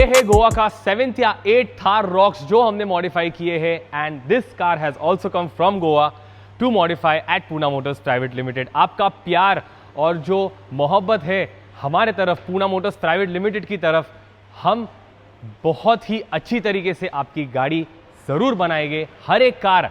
है गोवा का 7th या 8th थार रॉक्स जो हमने मॉडिफाई किए हैं and this car has also come from Goa to modify at Poona motors private limited. आपका प्यार और जो मोहब्बत है हमारे तरफ पूना मोटर्स प्राइवेट लिमिटेड की तरफ, हम बहुत ही अच्छी तरीके से आपकी गाड़ी ज़रूर बनाएंगे। हर एक कार,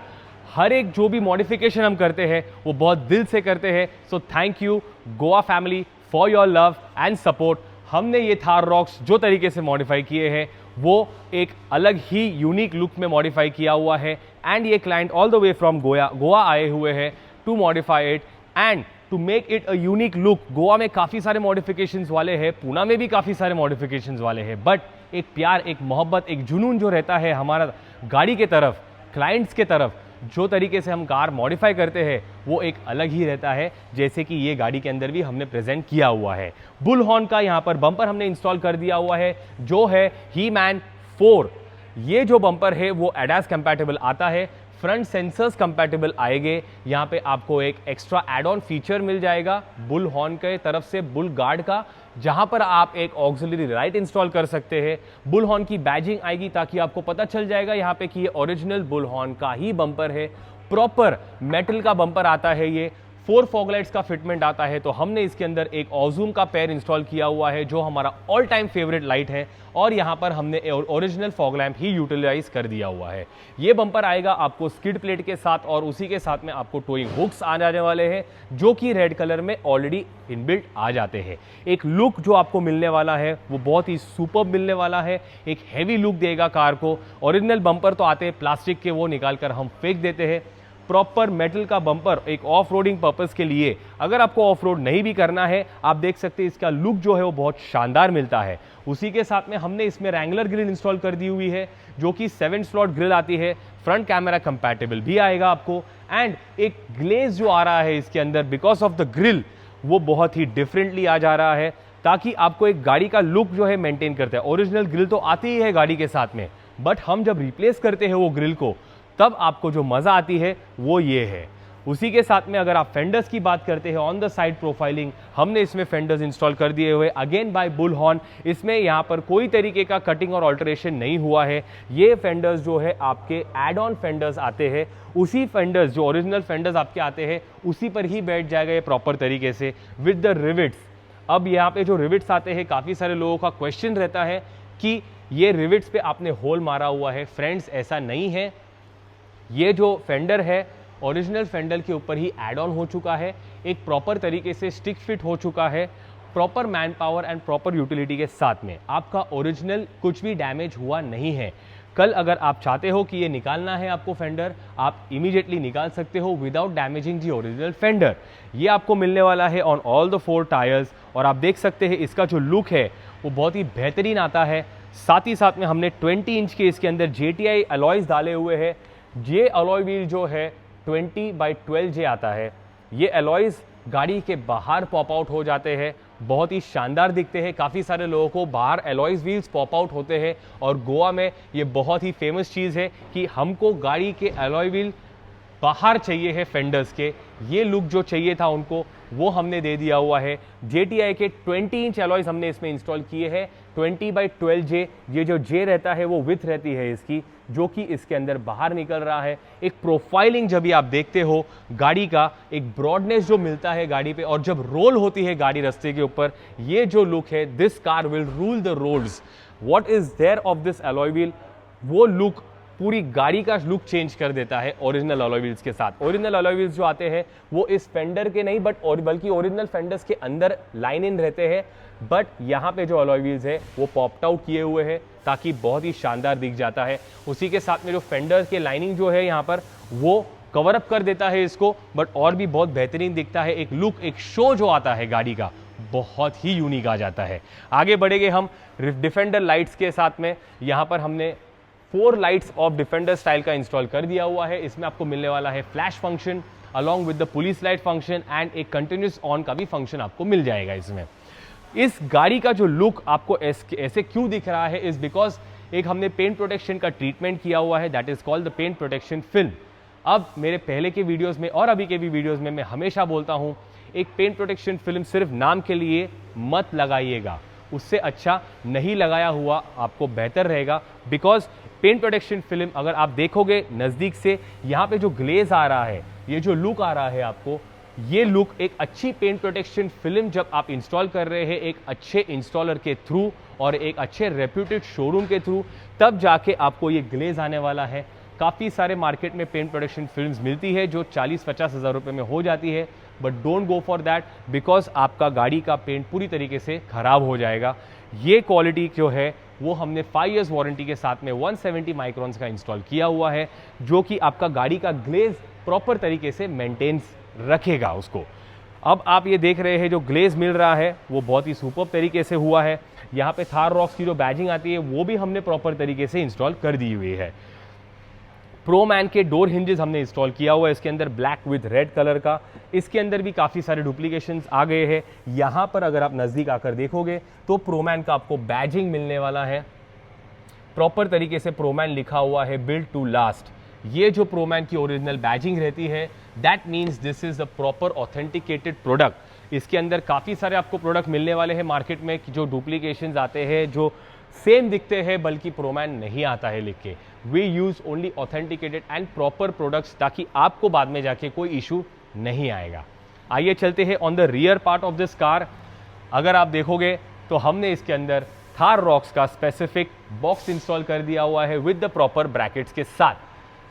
हर एक जो भी मॉडिफिकेशन हम करते हैं वो बहुत दिल से करते हैं। So thank you Goa family for your love and support. हमने ये थार रॉक्स जो तरीके से मॉडिफाई किए हैं वो एक अलग ही यूनिक लुक में मॉडिफाई किया हुआ है एंड ये client all the way from Goa आए हुए हैं to modify it and to make it a unique look. Goa में काफ़ी सारे मॉडिफिकेशंस वाले हैं, पूना में भी काफ़ी सारे मॉडिफिकेशंस वाले हैं, बट एक प्यार, एक मोहब्बत, एक जुनून जो रहता है हमारा गाड़ी के तरफ, क्लाइंट्स के तरफ, जो तरीके से हम कार मॉडिफाई करते हैं वो एक अलग ही रहता है। जैसे कि ये गाड़ी के अंदर भी हमने प्रेजेंट किया हुआ है। बुल हॉर्न का यहाँ पर बम्पर हमने इंस्टॉल कर दिया हुआ है जो है ही मैन 4। ये जो बम्पर है वो एडास कंपैटिबल आता है, फ्रंट सेंसर्स कंपैटिबल आएंगे। यहाँ पे आपको एक एक्स्ट्रा एड ऑन फीचर मिल जाएगा बुल हॉर्न के तरफ से, बुल गार्ड का, जहां पर आप एक ऑक्सिलरी लाइट इंस्टॉल कर सकते हैं। बुल हॉर्न की बैजिंग आएगी ताकि आपको पता चल जाएगा यहाँ पे कि ये ओरिजिनल बुल हॉर्न का ही बम्पर है। प्रॉपर मेटल का बम्पर आता है, ये 4 फॉग लाइट्स का फिटमेंट आता है। तो हमने इसके अंदर एक ऑजूम का पेयर इंस्टॉल किया हुआ है जो हमारा ऑल टाइम फेवरेट लाइट है और यहाँ पर हमने ओरिजिनल फॉग लैम्प ही यूटिलाइज कर दिया हुआ है। ये बम्पर आएगा आपको स्किड प्लेट के साथ और उसी के साथ में आपको टोइंग हुक्स आ जाने वाले हैं जो कि रेड कलर में ऑलरेडी इनबिल्ट आ जाते हैं। एक लुक जो आपको मिलने वाला है वो बहुत ही सुपर्ब मिलने वाला है, एक हैवी लुक देगा कार को। ओरिजिनल बम्पर तो आते हैं प्लास्टिक के, वो निकाल कर हम फेंक देते हैं। प्रॉपर मेटल का बम्पर एक ऑफ रोडिंग पर्पस के लिए, अगर आपको ऑफ रोड नहीं भी करना है, आप देख सकते हैं इसका लुक जो है वो बहुत शानदार मिलता है। उसी के साथ में हमने इसमें रैंगलर ग्रिल इंस्टॉल कर दी हुई है जो कि 7 स्लॉट ग्रिल आती है, फ्रंट कैमरा कंपैटिबल भी आएगा आपको एंड एक ग्लेज जो आ रहा है इसके अंदर बिकॉज ऑफ द ग्रिल वो बहुत ही डिफरेंटली आ जा रहा है ताकि आपको एक गाड़ी का लुक जो है मेंटेन करता है। ओरिजिनल ग्रिल तो आती ही है गाड़ी के साथ में, बट हम जब रिप्लेस करते हैं वो ग्रिल को तब आपको जो मज़ा आती है वो ये है। उसी के साथ में अगर आप फेंडर्स की बात करते हैं, ऑन द साइड प्रोफाइलिंग हमने इसमें फेंडर्स इंस्टॉल कर दिए हुए अगेन बाय बुल हॉर्न। इसमें यहाँ पर कोई तरीके का कटिंग और ऑल्टरेशन नहीं हुआ है। ये फेंडर्स जो है आपके एड ऑन फेंडर्स आते हैं, उसी फेंडर्स जो ओरिजिनल फेंडर्स आपके आते हैं उसी पर ही बैठ जाएगा ये प्रॉपर तरीके से विद द रिविट्स। अब यहाँ पे जो रिविट्स आते हैं, काफ़ी सारे लोगों का क्वेश्चन रहता है कि ये रिविट्स पे आपने होल मारा हुआ है। फ्रेंड्स, ऐसा नहीं है। ये जो फेंडर है ओरिजिनल फेंडर के ऊपर ही ऐड ऑन हो चुका है, एक प्रॉपर तरीके से स्टिक फिट हो चुका है, proper man power and proper utility के साथ में। आपका ओरिजिनल कुछ भी डैमेज हुआ नहीं है। कल अगर आप चाहते हो कि ये निकालना है आपको फेंडर, आप इमीडिएटली निकाल सकते हो without damaging the original fender. ये आपको मिलने वाला है ऑन ऑल द 4 टायर्स और आप देख सकते हैं इसका जो लुक है वो बहुत ही बेहतरीन आता है। साथ ही साथ में हमने 20 इंच के इसके अंदर JTI अलॉयज डाले हुए हैं। ये अलॉय व्हील जो है 20/12J आता है। ये अलॉयज गाड़ी के बाहर पॉप आउट हो जाते हैं, बहुत ही शानदार दिखते हैं। काफ़ी सारे लोगों को बाहर अलॉयज व्हील्स पॉप आउट होते हैं और गोवा में ये बहुत ही फेमस चीज़ है कि हमको गाड़ी के अलॉय व्हील बाहर चाहिए है फेंडर्स के। ये लुक जो चाहिए था उनको वो हमने दे दिया हुआ है। JTI के 20 इंच अलॉयज हमने इसमें इंस्टॉल किए हैं 20/12J। ये जो J रहता है वो विथ रहती है इसकी, जो कि इसके अंदर बाहर निकल रहा है। एक प्रोफाइलिंग जब भी आप देखते हो गाड़ी का, एक ब्रॉडनेस जो मिलता है गाड़ी पे और जब रोल होती है गाड़ी रास्ते के ऊपर, ये जो लुक है, this car will rule the roads. What is there of this alloy wheel, वो लुक पूरी गाड़ी का लुक चेंज कर देता है ओरिजिनल अलॉय व्हील्स के साथ। ओरिजिनल अलॉय व्हील्स जो आते हैं वो इस फेंडर के नहीं बल्कि ओरिजिनल फेंडर्स के अंदर लाइन इन रहते हैं, बट यहाँ पे जो अलॉय व्हील्स है वो पॉप्ड आउट किए हुए हैं ताकि बहुत ही शानदार दिख जाता है। उसी के साथ में जो फेंडर के लाइनिंग जो है यहाँ पर वो कवर अप कर देता है इसको, बट और भी बहुत बेहतरीन दिखता है। एक लुक, एक शो जो आता है गाड़ी का बहुत ही यूनिक आ जाता है। आगे बढ़ेंगे हम डिफेंडर लाइट्स के साथ में। यहाँ पर हमने 4 लाइट्स ऑफ डिफेंडर स्टाइल का इंस्टॉल कर दिया हुआ है। इसमें आपको मिलने वाला है flash function along with the police light function and एक कंटिन्यूस ऑन का भी फंक्शन आपको मिल जाएगा इसमें। इस गाड़ी का जो लुक आपको ऐसे क्यों दिख रहा है इज बिकॉज एक हमने पेंट प्रोटेक्शन का ट्रीटमेंट किया हुआ है, that is called the paint protection film. अब मेरे पहले के वीडियोस में और अभी के भी वीडियोस में मैं हमेशा बोलता हूं, एक पेंट प्रोटेक्शन फिल्म सिर्फ नाम के लिए मत लगाइएगा। उससे अच्छा नहीं लगाया हुआ आपको बेहतर रहेगा। बिकॉज पेंट प्रोटेक्शन फिल्म अगर आप देखोगे नज़दीक से, यहाँ पे जो ग्लेज आ रहा है, ये जो लुक आ रहा है आपको, ये लुक एक अच्छी पेंट प्रोटेक्शन फिल्म जब आप इंस्टॉल कर रहे हैं एक अच्छे इंस्टॉलर के थ्रू और एक अच्छे रेप्यूटेड शोरूम के थ्रू, तब जाके आपको ये ग्लेज आने वाला है। काफ़ी सारे मार्केट में पेंट प्रोटेक्शन फिल्म्स मिलती है जो 40-50 हज़ार रुपये में हो जाती है, but don't go for that, because आपका गाड़ी का पेंट पूरी तरीके से ख़राब हो जाएगा। ये क्वालिटी जो है वो हमने 5 इयर्स वारंटी के साथ में 170 माइक्रॉन्स का इंस्टॉल किया हुआ है, जो कि आपका गाड़ी का ग्लेज प्रॉपर तरीके से मेंटेन्स रखेगा उसको। अब आप ये देख रहे हैं जो ग्लेज मिल रहा है वो बहुत ही सुपर्ब तरीके से हुआ है। यहाँ पे थार रॉक्स की जो बैजिंग आती है वो भी हमने प्रॉपर तरीके से इंस्टॉल कर दी हुई है। प्रो मैन के डोर हिंजेस हमने इंस्टॉल किया हुआ है इसके अंदर, ब्लैक विद रेड कलर का। इसके अंदर भी काफ़ी सारे डुप्लीकेशंस आ गए हैं। यहाँ पर अगर आप नज़दीक आकर देखोगे तो प्रो मैन का आपको बैजिंग मिलने वाला है, प्रॉपर तरीके से प्रो मैन लिखा हुआ है, बिल्ड टू लास्ट। ये जो प्रो मैन की ओरिजिनल बैजिंग रहती है, that means this is a proper authenticated product. इसके अंदर काफ़ी सारे आपको प्रोडक्ट मिलने वाले हैं मार्केट में जो डुप्लीकेशंस आते हैं, जो सेम दिखते हैं बल्कि प्रो मैन नहीं आता है लिख के। We use only authenticated and proper products, ताकि आपको बाद में जाके कोई इशू नहीं आएगा। आइए चलते हैं on the rear part of this car. अगर आप देखोगे तो हमने इसके अंदर थार रॉक्स का स्पेसिफिक बॉक्स इंस्टॉल कर दिया हुआ है विद द प्रॉपर ब्रैकेट्स के साथ।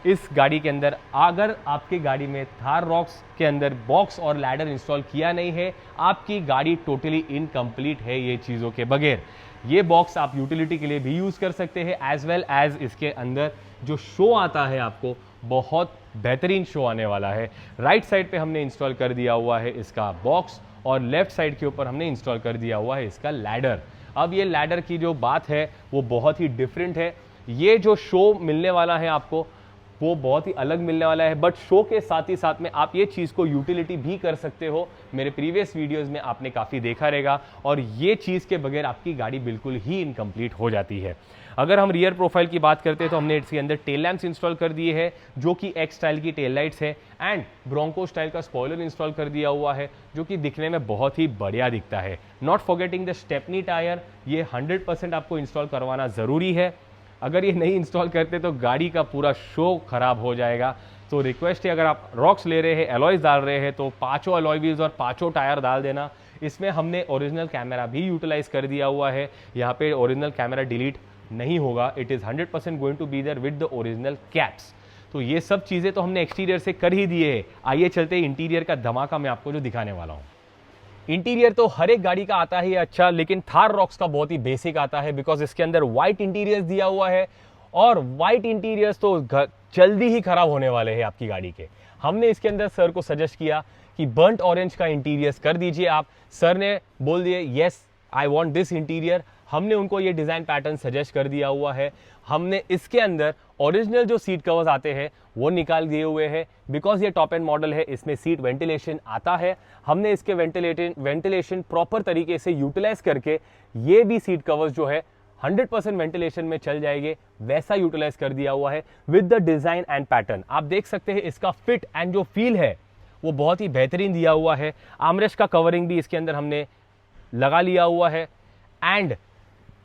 इस गाड़ी के अंदर अगर आपकी गाड़ी में थार रॉक्स के अंदर बॉक्स और लैडर इंस्टॉल किया नहीं है, आपकी गाड़ी टोटली इनकम्प्लीट है ये चीज़ों के बगैर। ये बॉक्स आप यूटिलिटी के लिए भी यूज़ कर सकते हैं, एज वेल एज इसके अंदर जो शो आता है आपको बहुत बेहतरीन शो आने वाला है। राइट साइड पे हमने इंस्टॉल कर दिया हुआ है इसका बॉक्स और लेफ्ट साइड के ऊपर हमने इंस्टॉल कर दिया हुआ है इसका लैडर। अब ये लैडर की जो बात है वो बहुत ही डिफरेंट है। ये जो शो मिलने वाला है आपको वो बहुत ही अलग मिलने वाला है, बट शो के साथ ही साथ में आप ये चीज़ को यूटिलिटी भी कर सकते हो। मेरे प्रीवियस वीडियोस में आपने काफ़ी देखा रहेगा, और ये चीज़ के बगैर आपकी गाड़ी बिल्कुल ही इनकम्प्लीट हो जाती है। अगर हम रियर प्रोफाइल की बात करते हैं तो हमने इसके अंदर टेल लैंप्स इंस्टॉल कर दिए हैं जो कि एक्स स्टाइल की टेल लाइट्स है, एंड ब्रोंको स्टाइल का स्पॉइलर इंस्टॉल कर दिया हुआ है जो कि दिखने में बहुत ही बढ़िया दिखता है। Not forgetting the stepney tyre, ये 100% आपको इंस्टॉल करवाना ज़रूरी है। अगर ये नहीं इंस्टॉल करते तो गाड़ी का पूरा शो खराब हो जाएगा। तो रिक्वेस्ट है, अगर आप रॉक्स ले रहे हैं, एलॉयज डाल रहे हैं, तो 5 एलॉय व्हील्स और 5 टायर डाल देना। इसमें हमने ओरिजिनल कैमरा भी यूटिलाइज कर दिया हुआ है। यहाँ पे ओरिजिनल कैमरा डिलीट नहीं होगा, it is 100% going to be there with the original caps. तो ये सब चीज़ें तो हमने एक्सटीरियर से कर ही दिए हैं। आइए चलते इंटीरियर का धमाका मैं आपको जो दिखाने वाला हूँ। इंटीरियर तो हर एक गाड़ी का आता ही अच्छा, लेकिन थार रॉक्स का बहुत ही बेसिक आता है, बिकॉज इसके अंदर वाइट इंटीरियर्स दिया हुआ है, और वाइट इंटीरियर्स तो जल्दी ही खराब होने वाले हैं आपकी गाड़ी के। हमने इसके अंदर सर को सजेस्ट किया कि बर्न्ट ऑरेंज का इंटीरियर्स कर दीजिए आप। सर ने बोल दिए yes I want this interior. हमने उनको ये डिज़ाइन पैटर्न सजेस्ट कर दिया हुआ है। हमने इसके अंदर ओरिजिनल जो सीट कवर्स आते हैं वो निकाल दिए हुए हैं, बिकॉज ये टॉप एंड मॉडल है, इसमें सीट वेंटिलेशन आता है। हमने इसके वेंटिलेशन प्रॉपर तरीके से यूटिलाइज करके ये भी सीट कवर्स जो है 100% वेंटिलेशन में चल जाएंगे, वैसा यूटिलाइज कर दिया हुआ है with the design and pattern. आप देख सकते हैं इसका फिट एंड जो फील है वो बहुत ही बेहतरीन दिया हुआ है। आर्मरेस्ट का कवरिंग भी इसके अंदर हमने लगा लिया हुआ है, and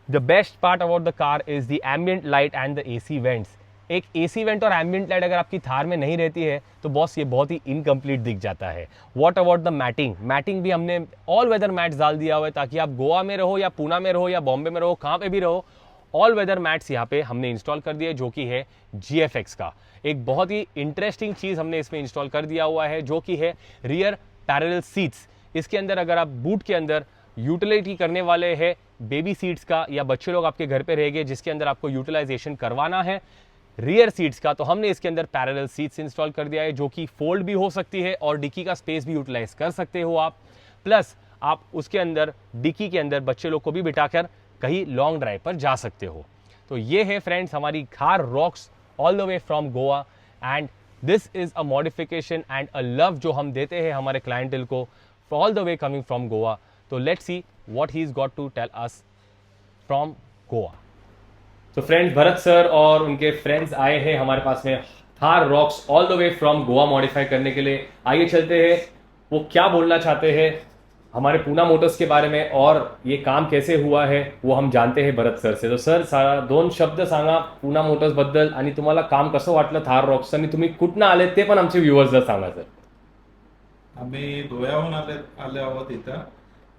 the best part about the car is the ambient light and the AC vents. एक एसी वेंट और एम्बिएंट लाइट अगर आपकी थार में नहीं रहती है तो बॉस ये बहुत ही इनकम्प्लीट दिख जाता है। What about the matting? Matting भी हमने ऑल वेदर मैट्स डाल दिया हुआ है, ताकि आप गोवा में रहो या पूना में रहो या बॉम्बे में रहो, कहाँ पे भी रहो, ऑल वेदर मैट्स यहाँ पे हमने इंस्टॉल कर दिए, जो कि है GFX का। एक बहुत ही इंटरेस्टिंग चीज़ हमने इसमें इंस्टॉल कर दिया हुआ है जो कि है रियर पैरेलल सीट्स। इसके अंदर अगर आप बूट के अंदर यूटिलिटी करने वाले हैं बेबी सीट्स का, या बच्चे लोग आपके घर पे रहेंगे जिसके अंदर आपको यूटिलाइजेशन करवाना है रियर सीट्स का, तो हमने इसके अंदर पैरेलल सीट्स इंस्टॉल कर दिया है जो कि फोल्ड भी हो सकती है और डिक्की का स्पेस भी यूटिलाइज कर सकते हो आप। प्लस आप उसके अंदर डिक्की के अंदर बच्चे लोग को भी बिठाकर कहीं लॉन्ग ड्राइव पर जा सकते हो। तो ये है फ्रेंड्स हमारी Thar rocks all the way from Goa, and this is a modification and a love जो हम देते हैं हमारे क्लाइंटल को all the way coming from Goa. तो let's see what he is got to tell us from Goa. तो फ्रेंड्स भरत सर और उनके फ्रेंड्स आए हैं हमारे पास में Thar rocks all the way from Goa modify करने के लिए। आइए चलते हैं वो क्या बोलना चाहते हैं हमारे पूना मोटर्स के बारे में और ये काम कैसे हुआ है वो हम जानते हैं भरत सर से. तो सर सारा 2 शब्द सांगा पूना मोटर्स बद्दल आणि तुम्हाला काम कसं वाटलं थार रॉक्स आणि तुम्ही कुठनं आले ते पण आमचे व्ह्युअर्सला सांगा सर. आम्ही गोव्याहून आले आहोत इथं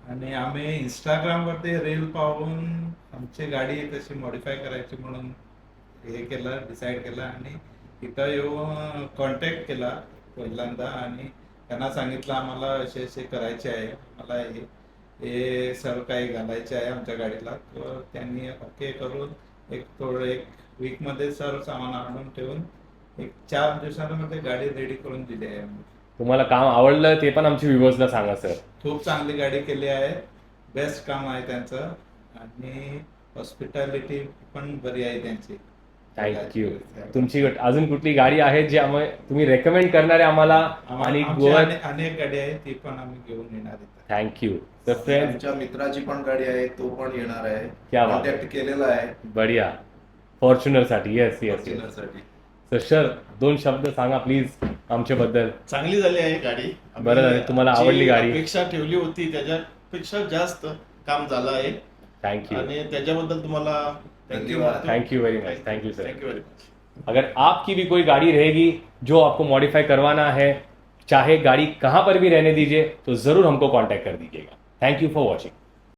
आणि आम्ही इंस्टाग्रामवरती रील पाहून आमची गाडी तशी मॉडिफाय करायची म्हणून हे केलं, डिसाईड केलं आणि इथं येऊन कॉन्टॅक्ट केला पहिल्यांदा आणि त्यांना सांगितलं आम्हाला असे असे करायचे आहे, मला हे सर्व काही घालायचे आहे आमच्या गाडीला. तर त्यांनी ओके करून एक वीकमध्ये सर्व सामान आणून ठेवून 4 दिवसांमध्ये गाडी रेडी करून दिली आहे. तुम्हाला काम आवडलं ते पण आमच्या व्ह्युअर्सला सांगा सर. खूप चांगली गाडी केली आहे, बेस्ट काम आहे त्यांचं आणि हॉस्पिटॅलिटी पण बरी आहे त्यांची. थँक्यू. तुमची अजून कुठली गाडी आहे जी तुम्ही रेकमेंड करणार आहे आम्हाला आणि गोव्यात? अनेक गाडी आहे ती पण आम्ही घेऊन येणार आहे. थँक्यू. तर फ्रेंड्स आमच्या मित्राची पण गाडी आहे, तो पण येणार आहे, क्या बात. कॉन्टॅक्ट केलेला आहे बढिया. फॉर्च्युनर साठी. Yes yes yes. फॉर्च्युनरसाठी. तर सर 2 शब्द सांगा प्लीज आमच्या बद्दल. चांगली झाली आहे गाडी. आम्ही बरं झालं, तुम्हाला आवडली जी गाडी. अपेक्षा ठेवली होती त्याच्यापेक्षा जास्त काम झालं आहे थँक्यू. आणि त्याच्याबद्दल तुम्हाला धन्यवाद. Thank you very much. Thank you sir. Thank you very much. अगर आपकी भी कोई गाड़ी रहेगी जो आपको मॉडिफाई करवाना है, चाहे गाड़ी कहां पर भी रहने दीजिए, तो जरूर हमको कांटेक्ट कर दीजिएगा. Thank you for watching.